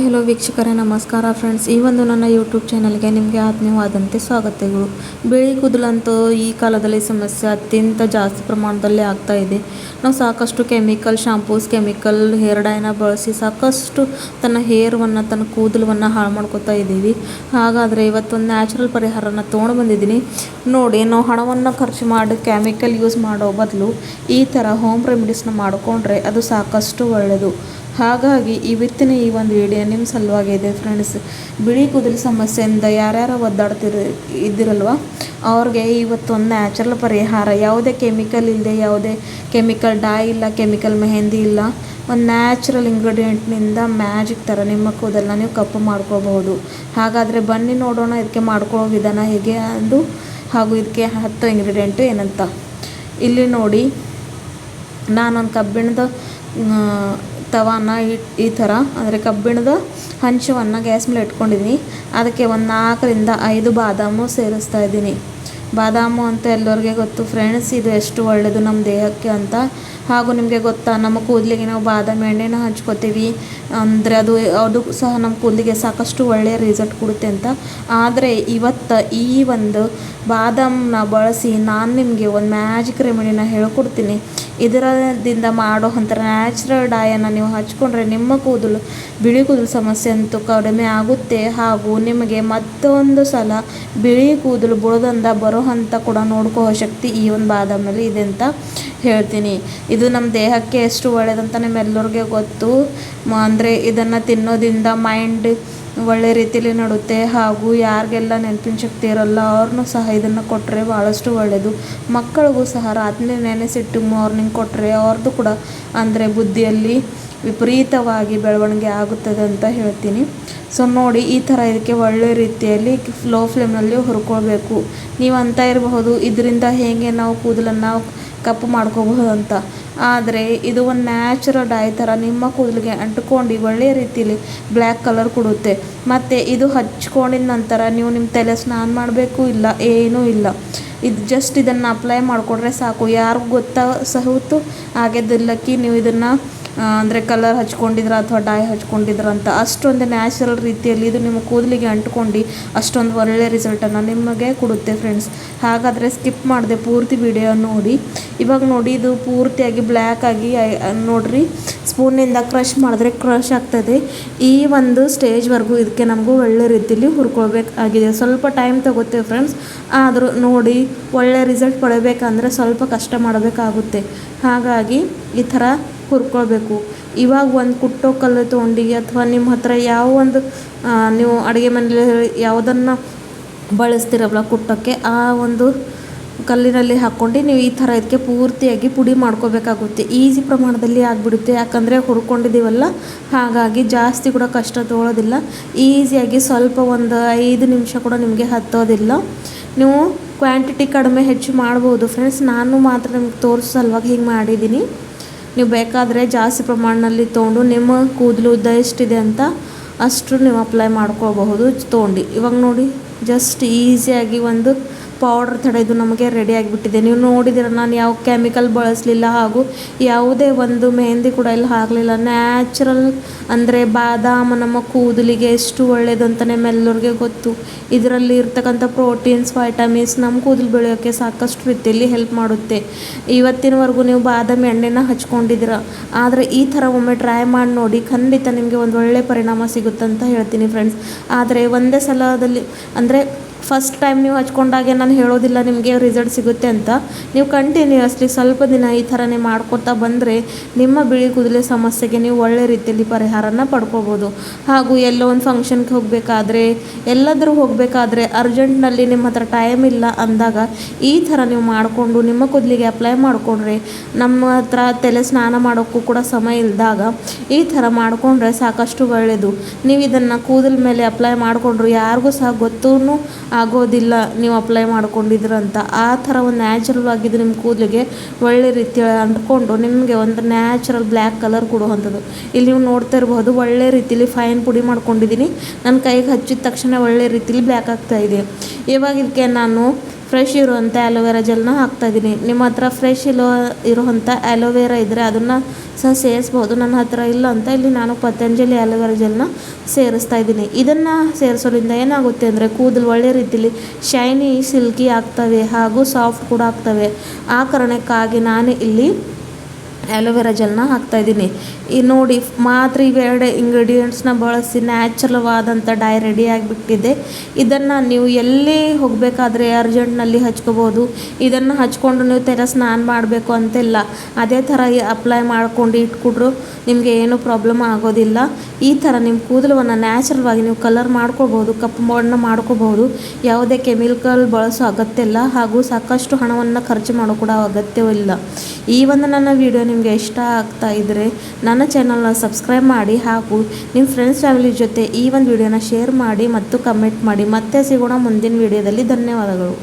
Hello ವೀಕ್ಷಕರೇ, ನಮಸ್ಕಾರ friends. ಈ ಒಂದು ನನ್ನ ಯೂಟ್ಯೂಬ್ ಚಾನಲ್ಗೆ ನಿಮಗೆ ಆತ್ಮೀಯವಾದಂತೆ ಸ್ವಾಗತಗಳು. ಬಿಳಿ ಕೂದಲಂತೂ ಈ ಕಾಲದಲ್ಲಿ ಸಮಸ್ಯೆ ಅತ್ಯಂತ ಜಾಸ್ತಿ ಪ್ರಮಾಣದಲ್ಲಿ ಆಗ್ತಾ ಇದೆ. ನಾವು ಸಾಕಷ್ಟು ಕೆಮಿಕಲ್ ಶಾಂಪೂಸ್, ಕೆಮಿಕಲ್ ಹೇರ್ ಡೈನ ಬಳಸಿ ಸಾಕಷ್ಟು ತನ್ನ ಹೇರ್ವನ್ನು, ತನ್ನ ಕೂದಲವನ್ನು ಹಾಳು ಮಾಡ್ಕೋತಾ ಇದ್ದೀವಿ. ಹಾಗಾದರೆ ಇವತ್ತೊಂದು ನ್ಯಾಚುರಲ್ ಪರಿಹಾರನ ತೊಗೊಂಡು ಬಂದಿದ್ದೀನಿ ನೋಡಿ. ನಾವು ಹಣವನ್ನು ಖರ್ಚು ಮಾಡಿ ಕೆಮಿಕಲ್ ಯೂಸ್ ಮಾಡೋ ಬದಲು ಈ ಥರ ಹೋಮ್ ರೆಮಿಡೀಸ್ನ ಮಾಡಿಕೊಂಡ್ರೆ ಅದು ಸಾಕಷ್ಟು ಒಳ್ಳೆಯದು. ಹಾಗಾಗಿ ಇವತ್ತಿನ ಈ ಒಂದು ವಿಡಿಯೋ ನಿಮ್ಮ ಸಲುವಾಗಿದೆ ಫ್ರೆಂಡ್ಸ್. ಬಿಳಿ ಕೂದಲು ಸಮಸ್ಯೆಯಿಂದ ಯಾರ್ಯಾರು ಇದ್ದಿರಲ್ವ ಅವ್ರಿಗೆ ಇವತ್ತೊಂದು ನ್ಯಾಚುರಲ್ ಪರಿಹಾರ. ಯಾವುದೇ ಕೆಮಿಕಲ್ ಇಲ್ಲದೆ, ಯಾವುದೇ ಕೆಮಿಕಲ್ ಡೈ ಇಲ್ಲ, ಕೆಮಿಕಲ್ ಮೆಹಂದಿ ಇಲ್ಲ, ಒಂದು ನ್ಯಾಚುರಲ್ ಇಂಗ್ರೀಡಿಯೆಂಟ್ನಿಂದ ಮ್ಯಾಜಿಕ್ ಥರ ನಿಮ್ಮ ಕೂದಲನ್ನ ನೀವು ಕಪ್ಪು ಮಾಡ್ಕೋಬಹುದು. ಹಾಗಾದರೆ ಬನ್ನಿ ನೋಡೋಣ ಇದಕ್ಕೆ ಮಾಡ್ಕೊಳ್ಳೋ ವಿಧಾನ ಹೇಗೆ ಅಂದು, ಹಾಗೂ ಇದಕ್ಕೆ 10 ಇಂಗ್ರೀಡಿಯೆಂಟು ಏನಂತ. ಇಲ್ಲಿ ನೋಡಿ, ನಾನೊಂದು ಕಬ್ಬಿಣದ ತವಾನ ಈ ಥರ ಅಂದರೆ ಕಬ್ಬಿಣದ ಹಂಚವನ್ನು ಗ್ಯಾಸ್ ಮೇಲೆ ಇಟ್ಕೊಂಡಿದ್ದೀನಿ. ಅದಕ್ಕೆ ಒಂದು 4 ರಿಂದ 5 ಬಾದಾಮು ಸೇರಿಸ್ತಾ ಇದ್ದೀನಿ. ಬಾದಾಮು ಅಂತ ಎಲ್ಲರಿಗೆ ಗೊತ್ತು ಫ್ರೆಂಡ್ಸ್, ಇದು ಎಷ್ಟು ಒಳ್ಳೆಯದು ನಮ್ಮ ದೇಹಕ್ಕೆ ಅಂತ. ಹಾಗೂ ನಿಮಗೆ ಗೊತ್ತಾ, ನಮ್ಮ ಕೂದಲಿಗೆ ನಾವು ಬಾದಾಮಿ ಎಣ್ಣೆನ ಹಂಚ್ಕೋತೀವಿ ಅಂದರೆ ಅದು ಸಹ ನಮ್ಮ ಕೂದಲಿಗೆ ಸಾಕಷ್ಟು ಒಳ್ಳೆಯ ರಿಸಲ್ಟ್ ಕೊಡುತ್ತೆ ಅಂತ. ಆದರೆ ಇವತ್ತು ಈ ಒಂದು ಬಾದಾಮನ್ನ ಬಳಸಿ ನಾನು ನಿಮಗೆ ಒಂದು ಮ್ಯಾಜಿಕ್ ರೆಮಿಡಿನ ಹೇಳ್ಕೊಡ್ತೀನಿ. ಇದರಿಂದ ಮಾಡೋ ಅಂಥ ನ್ಯಾಚುರಲ್ ಡೈಯನ್ನು ನೀವು ಹಚ್ಕೊಂಡ್ರೆ ನಿಮ್ಮ ಕೂದಲು, ಬಿಳಿ ಕೂದಲು ಸಮಸ್ಯೆ ಅಂತೂ ಕಡಿಮೆ ಆಗುತ್ತೆ. ಹಾಗೂ ನಿಮಗೆ ಮತ್ತೊಂದು ಸಲ ಬಿಳಿ ಕೂದಲು ಬುಡದಿಂದ ಬರೋ ಹಂತ ಕೂಡ ನೋಡ್ಕೋ ಶಕ್ತಿ ಈ ಒಂದು ಬಾದಾಮಲ್ಲಿ ಇದೆ ಅಂತ ಹೇಳ್ತೀನಿ. ಇದು ನಮ್ಮ ದೇಹಕ್ಕೆ ಎಷ್ಟು ಒಳ್ಳೆಯದಂತ ನಿಮ್ಮೆಲ್ಲರಿಗೆ ಗೊತ್ತು. ಅಂದರೆ ಇದನ್ನು ತಿನ್ನೋದ್ರಿಂದ ಮೈಂಡ್ ಒಳ್ಳೆ ರೀತಿಯಲ್ಲಿ ನಡುತ್ತೆ. ಹಾಗೂ ಯಾರಿಗೆಲ್ಲ ನೆನಪಿನ ಶಕ್ತಿ ಇರೋಲ್ಲ ಅವ್ರನ್ನೂ ಸಹ ಇದನ್ನು ಕೊಟ್ಟರೆ ಭಾಳಷ್ಟು ಒಳ್ಳೆಯದು. ಮಕ್ಕಳಿಗೂ ಸಹ ರಾತ್ರಿ ನೆನೆಸಿಟ್ಟು ಮಾರ್ನಿಂಗ್ ಕೊಟ್ಟರೆ ಅವ್ರದ್ದು ಕೂಡ ಅಂದರೆ ಬುದ್ಧಿಯಲ್ಲಿ ವಿಪರೀತವಾಗಿ ಬೆಳವಣಿಗೆ ಆಗುತ್ತದೆ ಅಂತ ಹೇಳ್ತೀನಿ. ಸೊ ನೋಡಿ, ಈ ಥರ ಇದಕ್ಕೆ ಒಳ್ಳೆ ರೀತಿಯಲ್ಲಿ ಲೋ ಫ್ಲೇಮ್ನಲ್ಲಿ ಹುರ್ಕೊಳ್ಬೇಕು. ನೀವು ಅಂತ ಇರಬಹುದು ಇದರಿಂದ ಹೇಗೆ ನಾವು ಕೂದಲನ್ನು ಕಪ್ಪು ಮಾಡ್ಕೋಬಹುದು ಅಂತ. ಆದರೆ ಇದು ಒಂದು ನ್ಯಾಚುರಲ್ ಡೈ ಥರ ನಿಮ್ಮ ಕೂದಲಿಗೆ ಅಂಟ್ಕೊಂಡು ಒಳ್ಳೆಯ ರೀತಿಯಲ್ಲಿ ಬ್ಲ್ಯಾಕ್ ಕಲರ್ ಕೊಡುತ್ತೆ. ಮತ್ತು ಇದು ಹಚ್ಕೊಂಡಿದ ನಂತರ ನೀವು ನಿಮ್ಮ ತಲೆ ಸ್ನಾನ ಮಾಡಬೇಕು ಇಲ್ಲ, ಏನೂ ಇಲ್ಲ. ಇದು ಜಸ್ಟ್ ಇದನ್ನು ಅಪ್ಲೈ ಮಾಡಿಕೊಂಡ್ರೆ ಸಾಕು. ಯಾರಿಗೂ ಗೊತ್ತಾಗುತ್ತೋ ಆಗಿದ್ದಿಲ್ಲಕ್ಕೆ ನೀವು ಇದನ್ನು ಅಂದರೆ ಕಲರ್ ಹಚ್ಕೊಂಡಿದ್ರ ಅಥವಾ ಡೈ ಹಚ್ಕೊಂಡಿದ್ರ ಅಂತ. ಅಷ್ಟೊಂದು ನ್ಯಾಚುರಲ್ ರೀತಿಯಲ್ಲಿ ಇದು ನಿಮ್ಮ ಕೂದಲಿಗೆ ಅಂಟ್ಕೊಂಡು ಅಷ್ಟೊಂದು ಒಳ್ಳೆಯ ರಿಸಲ್ಟನ್ನು ನಿಮಗೆ ಕೊಡುತ್ತೆ ಫ್ರೆಂಡ್ಸ್. ಹಾಗಾದರೆ ಸ್ಕಿಪ್ ಮಾಡದೆ ಪೂರ್ತಿ ವಿಡಿಯೋ ನೋಡಿ. ಇವಾಗ ನೋಡಿ, ಇದು ಪೂರ್ತಿಯಾಗಿ ಬ್ಲ್ಯಾಕ್ ಆಗಿ ನೋಡ್ರಿ, ಸ್ಪೂನಿಂದ ಕ್ರಷ್ ಮಾಡಿದ್ರೆ ಕ್ರಷ್ ಆಗ್ತದೆ. ಈ ಒಂದು ಸ್ಟೇಜ್ವರೆಗೂ ಇದಕ್ಕೆ ನಮಗೂ ಒಳ್ಳೆ ರೀತಿಯಲ್ಲಿ ಹುರ್ಕೊಳ್ಬೇಕಾಗಿದೆ. ಸ್ವಲ್ಪ ಟೈಮ್ ತಗೋತೆ ಫ್ರೆಂಡ್ಸ್, ಆದರೂ ನೋಡಿ ಒಳ್ಳೆ ರಿಸಲ್ಟ್ ಪಡಬೇಕಂದ್ರೆ ಸ್ವಲ್ಪ ಕಷ್ಟ ಮಾಡಬೇಕಾಗುತ್ತೆ. ಹಾಗಾಗಿ ಈ ಥರ ಹುರ್ಕೊಳ್ಬೇಕು. ಇವಾಗ ಒಂದು ಕುಟ್ಟೋ ಕಲ್ಲು ತೊಗೊಂಡು ಅಥವಾ ನಿಮ್ಮ ಹತ್ರ ಯಾವ ಒಂದು ನೀವು ಅಡುಗೆ ಮನೆಯಲ್ಲಿ ಯಾವುದನ್ನು ಬಳಸ್ತಿರಲ್ಲ ಕುಟ್ಟೋಕ್ಕೆ, ಆ ಒಂದು ಕಲ್ಲಿನಲ್ಲಿ ಹಾಕ್ಕೊಂಡು ನೀವು ಈ ಥರ ಇದಕ್ಕೆ ಪೂರ್ತಿಯಾಗಿ ಪುಡಿ ಮಾಡ್ಕೋಬೇಕಾಗುತ್ತೆ. ಈಸಿ ಪ್ರಮಾಣದಲ್ಲಿ ಆಗಿಬಿಡುತ್ತೆ, ಯಾಕಂದರೆ ಹುರ್ಕೊಂಡಿದ್ದೀವಲ್ಲ. ಹಾಗಾಗಿ ಜಾಸ್ತಿ ಕೂಡ ಕಷ್ಟ ತೊಗೊಳ್ಳೋದಿಲ್ಲ. ಈಸಿಯಾಗಿ ಸ್ವಲ್ಪ ಒಂದು 5 ನಿಮಿಷ ಕೂಡ ನಿಮಗೆ ಹತ್ತೋದಿಲ್ಲ. ನೀವು ಕ್ವಾಂಟಿಟಿ ಕಡಿಮೆ ಹೆಚ್ಚು ಮಾಡ್ಬೋದು ಫ್ರೆಂಡ್ಸ್. ನಾನು ಮಾತ್ರ ನಿಮ್ಗೆ ತೋರಿಸೋ ಸಲುವಾಗಿ ಹೀಗೆ ಮಾಡಿದ್ದೀನಿ. ನೀವು ಬೇಕಾದರೆ ಜಾಸ್ತಿ ಪ್ರಮಾಣದಲ್ಲಿ ತೊಗೊಂಡು ನಿಮ್ಮ ಕೂದಲು ಉದ್ದ ಎಷ್ಟಿದೆ ಅಂತ ಅಷ್ಟು ನೀವು ಅಪ್ಲೈ ಮಾಡ್ಕೋಬಹುದು ತೊಗೊಂಡು. ಇವಾಗ ನೋಡಿ, ಜಸ್ಟ್ ಈಸಿಯಾಗಿ ಒಂದು ಪೌಡ್ರ್ ಥರ ಇದು ನಮಗೆ ರೆಡಿ ಆಗಿಬಿಟ್ಟಿದೆ. ನೀವು ನೋಡಿದ್ದೀರ, ನಾನು ಯಾವ ಕೆಮಿಕಲ್ ಬಳಸಲಿಲ್ಲ ಹಾಗೂ ಯಾವುದೇ ಒಂದು ಮೆಹಂದಿ ಕೂಡ ಇಲ್ಲಿ ಹಾಕಲಿಲ್ಲ. ನ್ಯಾಚುರಲ್ ಅಂದರೆ ಬಾದಾಮ ನಮ್ಮ ಕೂದಲಿಗೆ ಎಷ್ಟು ಒಳ್ಳೆಯದು ಅಂತ ನಿಮ್ಮೆಲ್ಲರಿಗೆ ಗೊತ್ತು. ಇದರಲ್ಲಿ ಇರ್ತಕ್ಕಂಥ ಪ್ರೋಟೀನ್ಸ್, ವೈಟಮಿನ್ಸ್ ನಮ್ಮ ಕೂದಲು ಬೆಳೆಯೋಕ್ಕೆ ಸಾಕಷ್ಟು ರೀತಿಯಲ್ಲಿ ಹೆಲ್ಪ್ ಮಾಡುತ್ತೆ. ಇವತ್ತಿನವರೆಗೂ ನೀವು ಬಾದಾಮಿ ಎಣ್ಣೆನ ಹಚ್ಕೊಂಡಿದ್ದೀರ, ಆದರೆ ಈ ಥರ ಒಮ್ಮೆ ಟ್ರೈ ಮಾಡಿ ನೋಡಿ, ಖಂಡಿತ ನಿಮಗೆ ಒಂದು ಒಳ್ಳೆಯ ಪರಿಣಾಮ ಸಿಗುತ್ತಂತ ಹೇಳ್ತೀನಿ ಫ್ರೆಂಡ್ಸ್. ಆದರೆ ಒಂದೇ ಸಲದಲ್ಲಿ ಅಂದರೆ ಫಸ್ಟ್ ಟೈಮ್ ನೀವು ಹಚ್ಕೊಂಡಾಗೆ ನಾನು ಹೇಳೋದಿಲ್ಲ ನಿಮಗೆ ರಿಸಲ್ಟ್ ಸಿಗುತ್ತೆ ಅಂತ. ನೀವು ಕಂಟಿನ್ಯೂಯಸ್ಲಿ ಸ್ವಲ್ಪ ದಿನ ಈ ಥರನೇ ಮಾಡ್ಕೊತಾ ಬಂದರೆ ನಿಮ್ಮ ಬಿಳಿ ಕೂದಲು ಸಮಸ್ಯೆಗೆ ನೀವು ಒಳ್ಳೆ ರೀತಿಯಲ್ಲಿ ಪರಿಹಾರನ ಪಡ್ಕೋಬೋದು. ಹಾಗೂ ಎಲ್ಲೋ ಒಂದು ಫಂಕ್ಷನ್ಗೆ ಹೋಗಬೇಕಾದ್ರೆ, ಎಲ್ಲಾದರೂ ಹೋಗಬೇಕಾದ್ರೆ ಅರ್ಜೆಂಟ್ನಲ್ಲಿ ನಿಮ್ಮ ಹತ್ರ ಟೈಮ್ ಇಲ್ಲ ಅಂದಾಗ ಈ ಥರ ನೀವು ಮಾಡಿಕೊಂಡು ನಿಮ್ಮ ಕೂದಲಿಗೆ ಅಪ್ಲೈ ಮಾಡಿಕೊಂಡ್ರೆ, ನಮ್ಮ ಹತ್ರ ತಲೆ ಸ್ನಾನ ಮಾಡೋಕ್ಕೂ ಕೂಡ ಸಮಯ ಇಲ್ಲದಾಗ ಈ ಥರ ಮಾಡಿಕೊಂಡ್ರೆ ಸಾಕಷ್ಟು ಒಳ್ಳೆಯದು. ನೀವು ಇದನ್ನು ಕೂದಲ ಮೇಲೆ ಅಪ್ಲೈ ಮಾಡಿಕೊಂಡ್ರು ಯಾರಿಗೂ ಸಹ ಗೊತ್ತೂ ಆಗೋದಿಲ್ಲ ನೀವು ಅಪ್ಲೈ ಮಾಡ್ಕೊಂಡಿದ್ರಂತ. ಆ ಥರ ಒಂದು ನ್ಯಾಚುರಲ್ ಆಗಿದ್ದು ನಿಮ್ಮ ಕೂದಲಿಗೆ ಒಳ್ಳೆ ರೀತಿಯಲ್ಲಿ ಅಂಟ್ಕೊಂಡು ನಿಮಗೆ ಒಂದು ನ್ಯಾಚುರಲ್ ಬ್ಲ್ಯಾಕ್ ಕಲರ್ ಕೊಡುವಂಥದ್ದು. ಇಲ್ಲಿ ನೀವು ನೋಡ್ತಾ ಇರಬಹುದು, ಒಳ್ಳೆ ರೀತಿಯಲ್ಲಿ ಫೈನ್ ಪುಡಿ ಮಾಡ್ಕೊಂಡಿದ್ದೀನಿ. ನನ್ನ ಕೈಗೆ ಹಚ್ಚಿದ ತಕ್ಷಣ ಒಳ್ಳೆ ರೀತಿಯಲ್ಲಿ ಬ್ಲ್ಯಾಕ್ ಆಗ್ತಾಯಿದೆ. ಇವಾಗ ಇದಕ್ಕೆ ನಾನು ಫ್ರೆಶ್ ಇರುವಂಥ ಆ್ಯಲೋವೆರಾ ಜೆಲ್ನ ಹಾಕ್ತಾಯಿದ್ದೀನಿ. ನಿಮ್ಮ ಹತ್ರ ಫ್ರೆಶ್ ಇರುವಂಥ ಆ್ಯಲೋವೆರಾ ಇದ್ದರೆ ಅದನ್ನು ಸಹ ಸೇರಿಸ್ಬೋದು. ನನ್ನ ಹತ್ರ ಇಲ್ಲ ಅಂತ ಇಲ್ಲಿ ನಾನು ಪತಂಜಲಿ ಆ್ಯಲೋವೆರಾ ಜೆಲ್ನ ಸೇರಿಸ್ತಾ ಇದ್ದೀನಿ. ಇದನ್ನು ಸೇರಿಸೋದ್ರಿಂದ ಏನಾಗುತ್ತೆ ಅಂದರೆ ಕೂದಲು ಒಳ್ಳೆ ರೀತಿಲಿ ಶೈನಿ ಸಿಲ್ಕಿ ಆಗ್ತವೆ ಹಾಗೂ ಸಾಫ್ಟ್ ಕೂಡ ಆಗ್ತವೆ. ಆ ಕಾರಣಕ್ಕಾಗಿ ನಾನು ಇಲ್ಲಿ ಆ್ಯಲೋವೆರಾ ಜೆಲ್ನ ಹಾಕ್ತಾಯಿದ್ದೀನಿ. ಈ ನೋಡಿ ಮಾತ್ರ ಇವೆರಡು ಇಂಗ್ರೀಡಿಯೆಂಟ್ಸ್ನ ಬಳಸಿ ನ್ಯಾಚುರಲ್ವಾದಂಥ ಡೈ ರೆಡಿ ಆಗಿಬಿಟ್ಟಿದೆ. ಇದನ್ನು ನೀವು ಎಲ್ಲಿ ಹೋಗಬೇಕಾದ್ರೆ ಅರ್ಜೆಂಟ್ನಲ್ಲಿ ಹಚ್ಕೋಬೋದು. ಇದನ್ನು ಹಚ್ಕೊಂಡು ನೀವು ತಲೆ ಸ್ನಾನ ಮಾಡಬೇಕು ಅಂತಿಲ್ಲ. ಅದೇ ಥರ ಅಪ್ಲೈ ಮಾಡ್ಕೊಂಡು ಇಟ್ಕೊಂಡ್ರು ನಿಮಗೆ ಏನೂ ಪ್ರಾಬ್ಲಮ್ ಆಗೋದಿಲ್ಲ. ಈ ಥರ ನಿಮ್ಮ ಕೂದಲನ್ನು ನ್ಯಾಚುರಲ್ವಾಗಿ ನೀವು ಕಲರ್ ಮಾಡ್ಕೋಬೋದು, ಕಪ್ಪು ಬಣ್ಣ ಮಾಡ್ಕೋಬೋದು. ಯಾವುದೇ ಕೆಮಿಕಲ್ ಬಳಸೋ ಅಗತ್ಯ ಇಲ್ಲ ಹಾಗೂ ಸಾಕಷ್ಟು ಹಣವನ್ನು ಖರ್ಚು ಮಾಡೋ ಕೂಡ ಅಗತ್ಯವಿಲ್ಲ. ಈ ಒಂದು ನನ್ನ ವಿಡಿಯೋ ನಿಮಗೆ ಇಷ್ಟ ಆಗ್ತಾ ಇದ್ದರೆ ನನ್ನ ಚಾನಲ್ನ ಸಬ್ಸ್ಕ್ರೈಬ್ ಮಾಡಿ ಹಾಗೂ ನಿಮ್ಮ ಫ್ರೆಂಡ್ಸ್ ಫ್ಯಾಮಿಲಿ ಜೊತೆ ಈ ಒಂದು ವಿಡಿಯೋನ ಶೇರ್ ಮಾಡಿ ಮತ್ತು ಕಮೆಂಟ್ ಮಾಡಿ. ಮತ್ತೆ ಸಿಗೋಣ ಮುಂದಿನ ವಿಡಿಯೋದಲ್ಲಿ. ಧನ್ಯವಾದಗಳು.